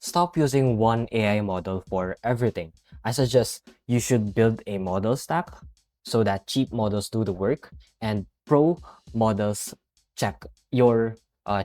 stop using one AI model for everything. I suggest you should build a model stack so that cheap models do the work and pro models check your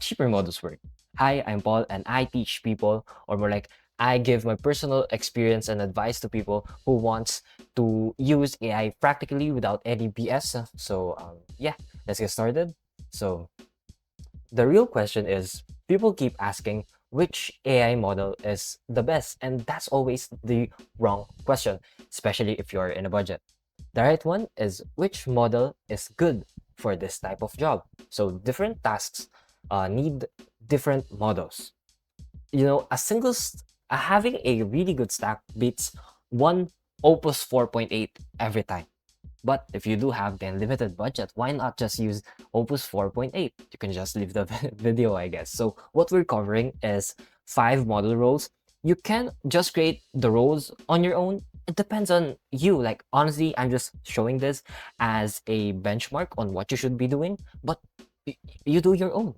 cheaper models work. Hi, I'm Paul and I teach people, or more like I give my personal experience and advice to people who wants to use AI practically without any BS. Yeah, let's get started. So the real question is, people keep asking which AI model is the best, and that's always the wrong question, especially if you're in a budget. The right one is which model is good for this type of job. So different tasks need different models. You know, having a really good stack beats one Opus 4.8 every time. But if you do have the unlimited budget, why not just use Opus 4.8? You can just leave the video, I guess. So what we're covering is 5 model roles. You can just create the roles on your own. It depends on you. Like, honestly, I'm just showing this as a benchmark on what you should be doing, but you do your own.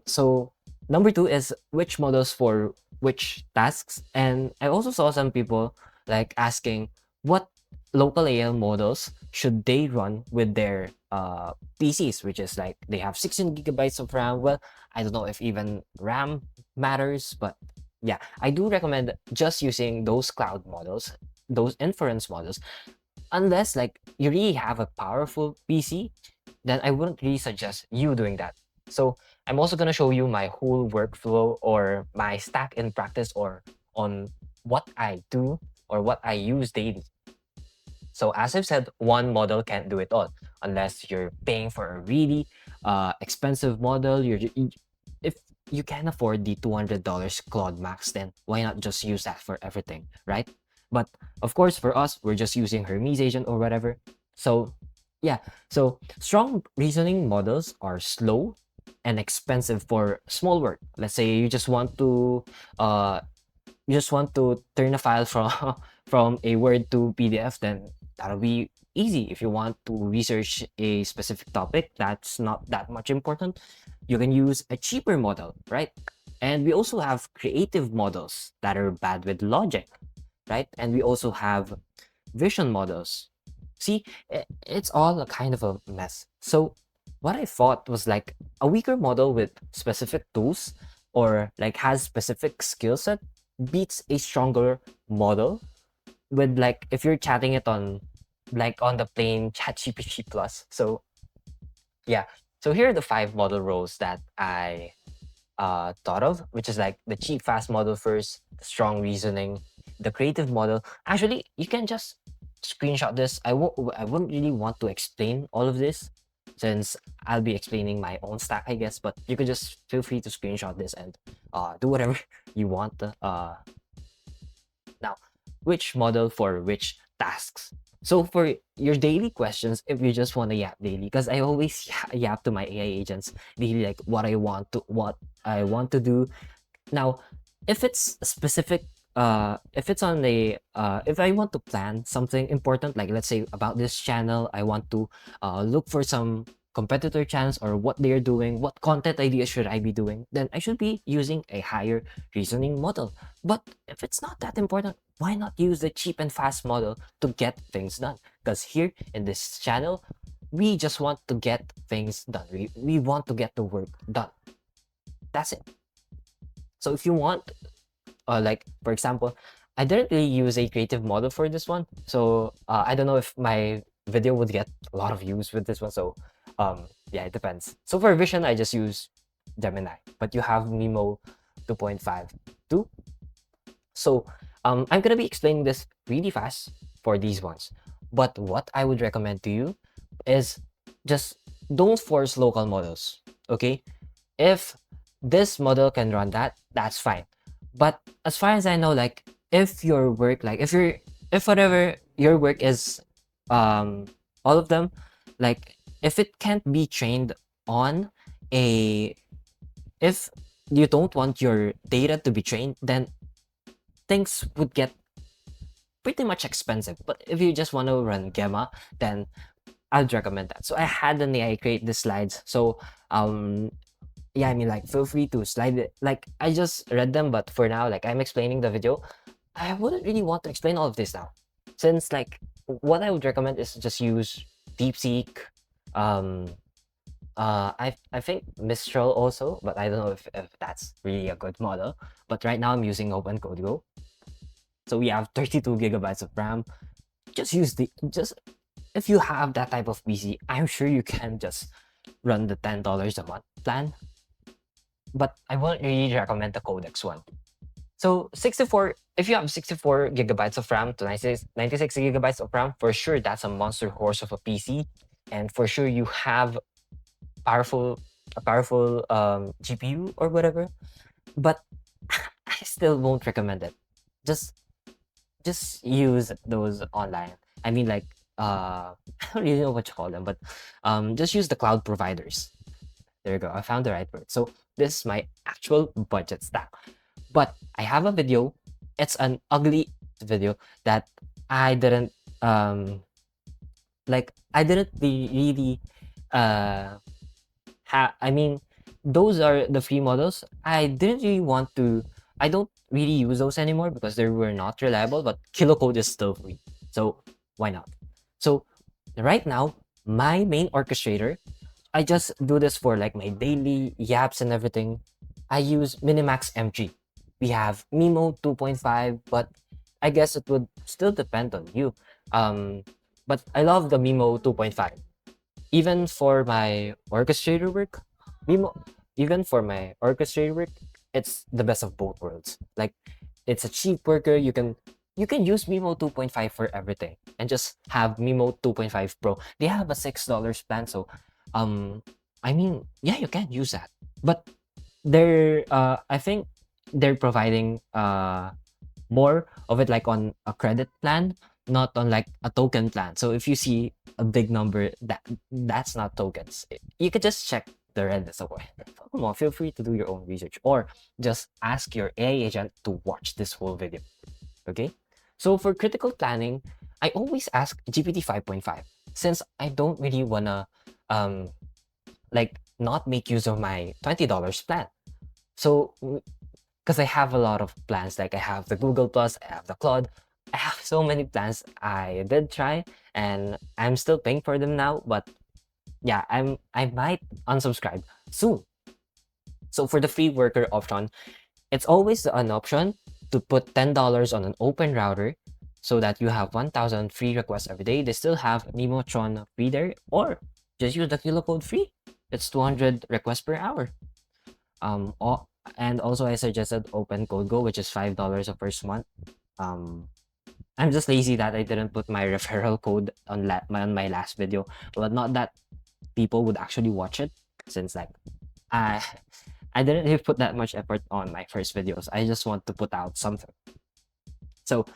So number two is which models for which tasks. And I also saw some people like asking what local AI models should they run with their PCs, which is like they have 16 gigabytes of RAM. Well, I don't know if even RAM matters, but yeah, I do recommend just using those cloud models, those inference models, unless like you really have a powerful PC, then I wouldn't really suggest you doing that. So I'm also going to show you my whole workflow or my stack in practice or on what I do or what I use daily. So as I've said, one model can't do it all unless you're paying for a really expensive model. If you can afford the $200 Claude Max, then why not just use that for everything, right? But of course, for us, we're just using Hermes agent or whatever. So yeah, so strong reasoning models are slow and expensive for small work. Let's say uh, you just want to turn a file from from a Word to PDF, then that'll be easy. If you want to research a specific topic that's not that much important, you can use a cheaper model, right? And we also have creative models that are bad with logic, right? And we also have vision models. See, it's all a kind of a mess. So what I thought was like a weaker model with specific tools or like has specific skill set beats a stronger model with like if you're chatting it on like on the plain ChatGPT plus. So yeah. So here are the 5 model roles that I thought of, which is like the cheap fast model first, the strong reasoning, the creative model. Actually, you can just screenshot this. I wouldn't really want to explain all of this since I'll be explaining my own stack, I guess, but you could just feel free to screenshot this and do whatever you want. Now, which model for which tasks? So for your daily questions, if you just want to yap daily, because I always yap to my AI agents daily, like what I want to do. Now, if it's specific, if it's on a, if I want to plan something important, like let's say about this channel, I want to look for some competitor channels or what they're doing, what content ideas should I be doing, then I should be using a higher reasoning model. But if it's not that important, why not use the cheap and fast model to get things done? Because here in this channel, we just want to get things done. We want to get the work done. That's it. So if you want like for example, I didn't really use a creative model for this one, so I don't know if my video would get a lot of views with this one. So yeah, it depends. So for vision, I just use Gemini, but you have MiMo 2.5 too. So I'm gonna be explaining this really fast for these ones, but what I would recommend to you is just don't force local models. Okay, if this model can run that, that's fine. But as far as I know, like if your work, like if whatever your work is, all of them, like if it can't be trained on a, if you don't want your data to be trained, then things would get pretty much expensive. But if you just want to run Gamma, then I'd recommend that. So I had an AI create the slides. So um yeah, I mean, like, feel free to slide it. Like, I just read them, but for now, like, I'm explaining the video. I wouldn't really want to explain all of this now, since like what I would recommend is just use DeepSeek. Um, I think Mistral also, but I don't know if that's really a good model. But right now I'm using OpenCodeGo. So we have 32 gigabytes of RAM. Just if you have that type of PC, I'm sure you can just run the $10 a month plan. But I wouldn't really recommend the Codex one. So 64, if you have 64 gigabytes of RAM to 96 gigabytes of RAM, for sure that's a monster horse of a PC. And for sure you have powerful a powerful GPU or whatever. But I still won't recommend it. Just just use those online. I mean, like, I don't really know what to call them, but just use the cloud providers. There you go. I found the right word. So this is my actual budget stack. But I have a video. It's an ugly video that I didn't I didn't really I mean, those are the free models. I don't really use those anymore because they were not reliable, but Kilocode is still free. So why not? So right now, my main orchestrator, I just do this for like my daily yaps and everything. I use MiniMax M3. We have MiMo 2.5, but I guess it would still depend on you. But I love the MiMo 2.5. Even for my orchestrator work, MiMo, even for my orchestrator work, it's the best of both worlds. Like, it's a cheap worker. You can use MiMo 2.5 for everything and just have MiMo 2.5 Pro. They have a $6 plan, so I mean, yeah, you can use that. But I think they're providing more of it like on a credit plan, not on like a token plan. So if you see a big number, that's not tokens. You could just check the Reddit away. Come on, feel free to do your own research or just ask your AI agent to watch this whole video. Okay? So for critical planning, I always ask GPT 5.5 since I don't really wanna um like not make use of my $20 plan. So because I have a lot of plans. Like I have the Google Plus, I have the Claude. I have so many plans. I did try, and I'm still paying for them now. But yeah, I might unsubscribe soon. So for the free worker option, it's always an option to put $10 on an open router so that you have 1,000 free requests every day. They still have Nemotron free there, or just use the kilo code free. It's 200 requests per hour. Um, al- and also I suggested Open Code Go, which is $5 the first month. Um, I'm just lazy that I didn't put my referral code on my last video, but not that people would actually watch it, since like I I didn't really put that much effort on my first videos. I just want to put out something. So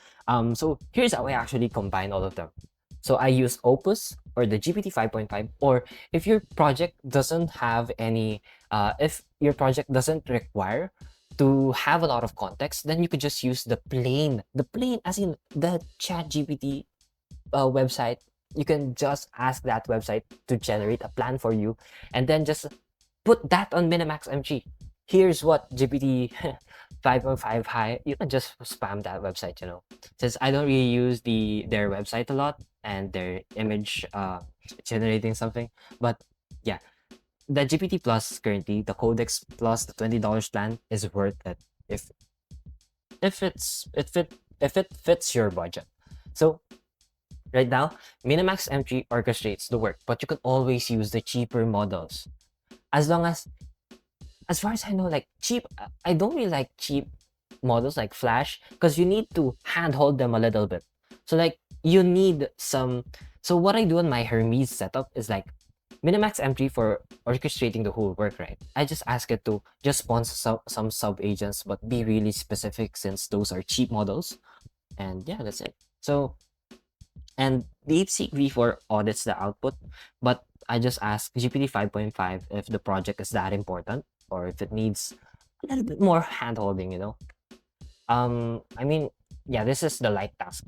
here's how I actually combine all of them. So I use Opus or the GPT 5.5, or if your project doesn't have any, if your project doesn't require to have a lot of context, then you could just use the plain as in the Chat GPT website. You can just ask that website to generate a plan for you, and then just put that on MiniMax M3. Here's what GPT 5.5 high. You can just spam that website, since I don't really use their website a lot and their image generating something. But yeah, the GPT Plus currently, the Codex Plus, the $20 plan is worth it if if it fits your budget. So right now, MiniMax M3 orchestrates the work, but you can always use the cheaper models as long as far as I know, like cheap, I don't really like cheap models like Flash because you need to handhold them a little bit. So like you need some. So what I do on my Hermes setup is like Minimax M3 for orchestrating the whole work, right? I just ask it to just sponsor some sub agents, but be really specific since those are cheap models. And yeah, that's it. So and DeepSeek V4 audits the output, but I just ask GPT 5.5 if the project is that important or if it needs a little bit more hand-holding. I mean, yeah, this is the light task.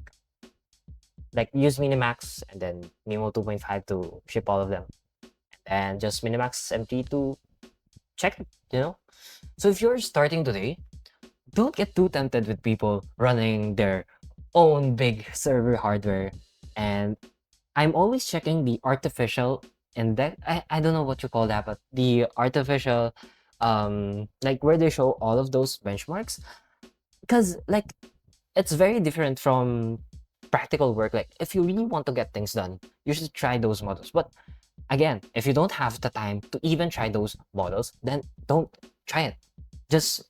Like use Minimax and then Mimo 2.5 to ship all of them. And just Minimax M3 to check it, you know? So if you're starting today, don't get too tempted with people running their own big server hardware. And I'm always checking the artificial index. I don't know what you call that, but the artificial, like where they show all of those benchmarks. Because like it's very different from practical work. Like if you really want to get things done, you should try those models. But again, if you don't have the time to even try those models, then don't try it. Just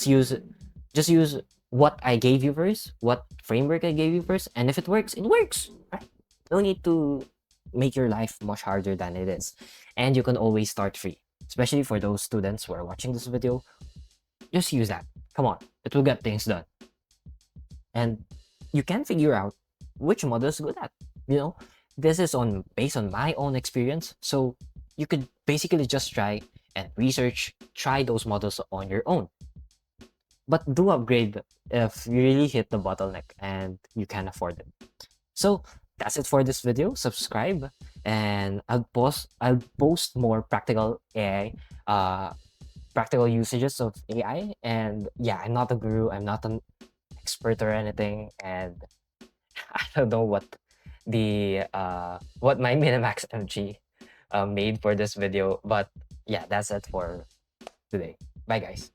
use what I gave you first, what framework I gave you first, and if it works, it works. Right? No need to make your life much harder than it is. And you can always start free. Especially for those students who are watching this video, just use that. Come on, it will get things done. And you can figure out which model is good at. You know, this is on based on my own experience. So you could basically just try and research, try those models on your own. But do upgrade if you really hit the bottleneck and you can afford it. So that's it for this video. Subscribe and I'll post more practical AI, practical usages of AI. And yeah, I'm not a guru, I'm not an expert or anything, and I don't know what my MiniMax M3 made for this video, but yeah, that's it for today. Bye guys.